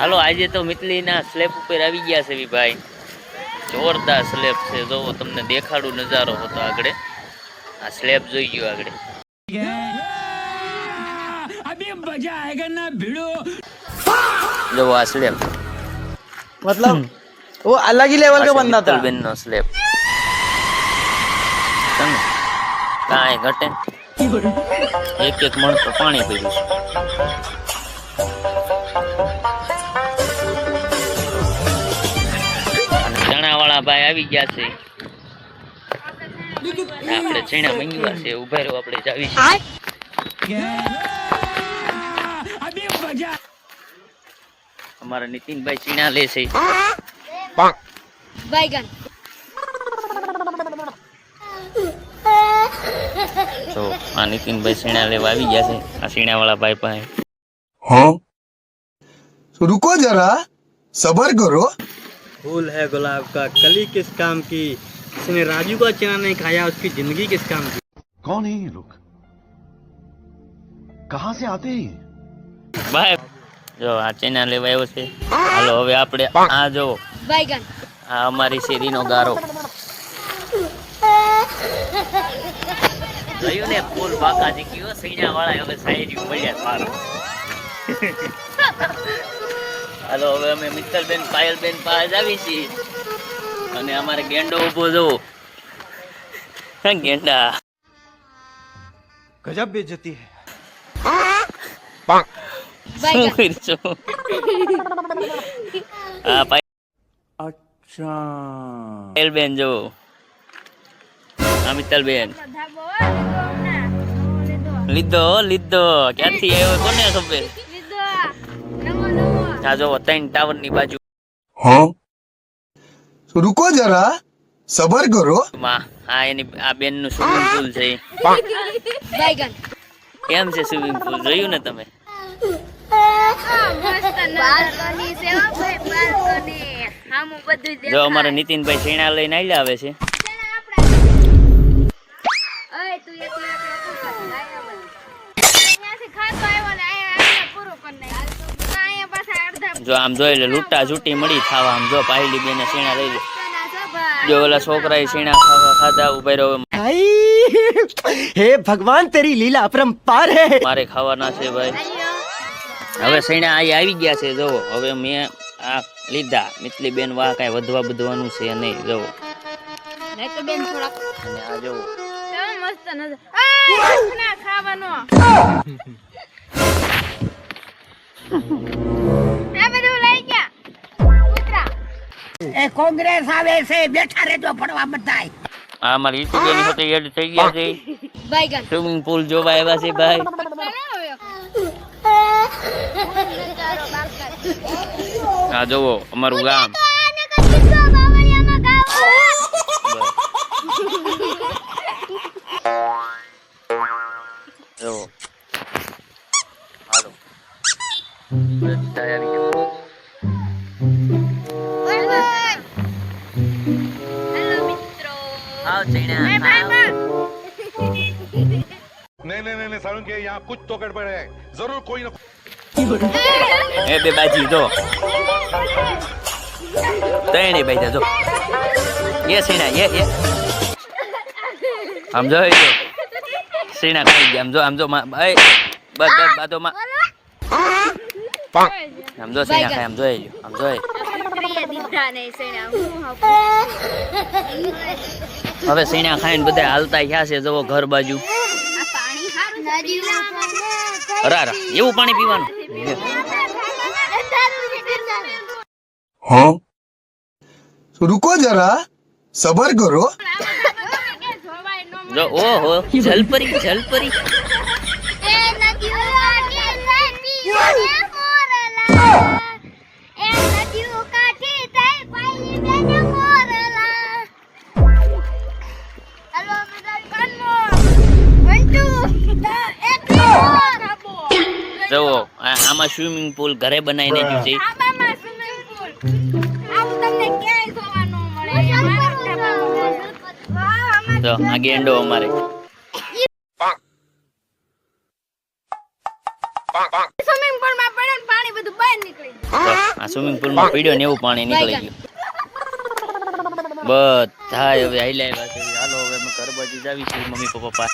હાલો આજે તો મિતલીના સ્લેબ ઉપર આવી ગયા છે ભાઈ, જોરદાર સ્લેબ છે. જો તમને દેખાડું નજારો હતો આગળ, આ સ્લેબ જોઈ ગયો આગળ. અભી મજા આયેગા ના ભીડો. જો આ સ્લેબ मतलब वो अलग ही लेवल का बंदा था. बेन नो स्लेब समझ काई घटे एक एक मण तो पानी पीવું ચણા વાળા ભાઈ આવી ગયા છે. આપણે ચણા મંગવા છે, ઉભા રહો આપણે જાવી છે. हमारा नितिन भाई चीना ले से बैगन तो आ नितिन भाई चीना लेवा આવી ગયા છે. આ ચીના વાળા ભાઈ પાસે हाँ तो रुको जरा सबर करो. फूल है गुलाब का कली किस काम की, जिसने राजू का चना नहीं खाया उसकी जिंदगी किस काम की. कौन है ये लोग, कहाँ से आते हैं? ભાઈ જો આ ચીના લેવા આવ્યો છે. હાલો હવે આપણે આ જો बैगन આ અમારી શેરીનો ગારો જોયું ને, ફૂલ બાકાજી કયો સૈયા વાળા હવે શાયરી મળ્યા સારો. હાલો હવે અમે મિત્તલબેન પાયલબેન પાસે આવી છીએ અને અમારે ગેંડો ઉભો જો ગેંડા गजब बेइज्जती है. શું કરશો? હા अच्छा પાયલબેન જો મિત્તલબેન લીધો લીધો ક્યાંથી આવ્યો કોને ખબર. આ જો 3 ટાવર ની બાજુ हाँ तो रुको जरा सबर करो. માં આ એની આ બેન નું સ્વિમિંગ પૂલ છે. बैगन કેમ છે સ્વિમિંગ પૂલ, જોયું ને તમે? बालकनी से ओ भाई बालकनी हम બધું દેખાય. જો અમારા નીતિનભાઈ ચીણા લઈને આલ્યા આવે છે. ઓય તું એક અહીંયાથી ખાતો આવ્યો ને અહીંયા પૂરું કરી નાખ. અહીંયા પાછા અડધા જો આમ જોઈ લે લૂંટા ઝૂટી મળી ખાવા. આમ જો પાયલી બેને ચીણા લઈ લે. ના સભા જો ઓલા છોકરાએ ચીણા ખાવા ખાધા ઉભા રહ્યો. हे भगवान तेरी लीला अपरंपार है. મારે ખાવાના છે ભાઈ. હવે ચીણા અહીં આવી ગયા છે. જો હવે મેં આ લીધા. મિતલી બેન વાહ કાંઈ વધવા બધવાનું છે નહીં. જો નહીં તો બેન થોડા અને આ જો કેવો મસ્ત નજર. ના ખાવાનો આ બધું લઈ ગયા કૂતરા. એ કોંગ્રેસ આવે છે, બેઠા રહેજો પડવા બધાય. આ મારી યુટ્યુબની સાથે એડ થઈ ગયા છે. बैगन સ્વિમિંગ પૂલ જોવા આવ્યા છે ભાઈ. આ જોવો અમારું ગામ. જોવો હાલો બધા આવી ગયા. હેલો મિત્રો. આવ ચીણા આવ. नहीं नहीं नहीं सारुण के यहाँ कुछ तो गड़बड़ है, जरूर कोई ना. એ બે બાજી જો ત્રણે બાઈ જો એ સીણા એ આમ જો સીણા ખાઈ ગયા. આમ જો એ બસ બસ બાદોમાં આમ જો સીણા ખાય. આમ જોઈ લ્યો આમ જોઈ. પ્રિય દીધા નહીં સેના હવે સીણા ખાઈને બધા હાલતા થયા છે. જવો ઘર બાજુ. આ પાણી સારું અરા એવું પાણી પીવાનું. हाँ तो रुको जरा सबर करो. જો ઓહો જલપરી જલપરી. જુઓ આમાં સ્વિમિંગ પૂલ ઘરે બનાવી નાખ્યું છે. જો આ ગેંડો અમારે સ્વિમિંગ પૂલ માં પડે પાણી બધું બહાર નીકળી જાય. આ સ્વિમિંગ પુલમાં પીડ્યો ને એવું પાણી નીકળી ગયું બધા હવે હાલ્યા આવ્યા છે. હાલો હવે અમે ઘર બાજુ જાવી છીએ મમ્મી પપ્પા પાસે.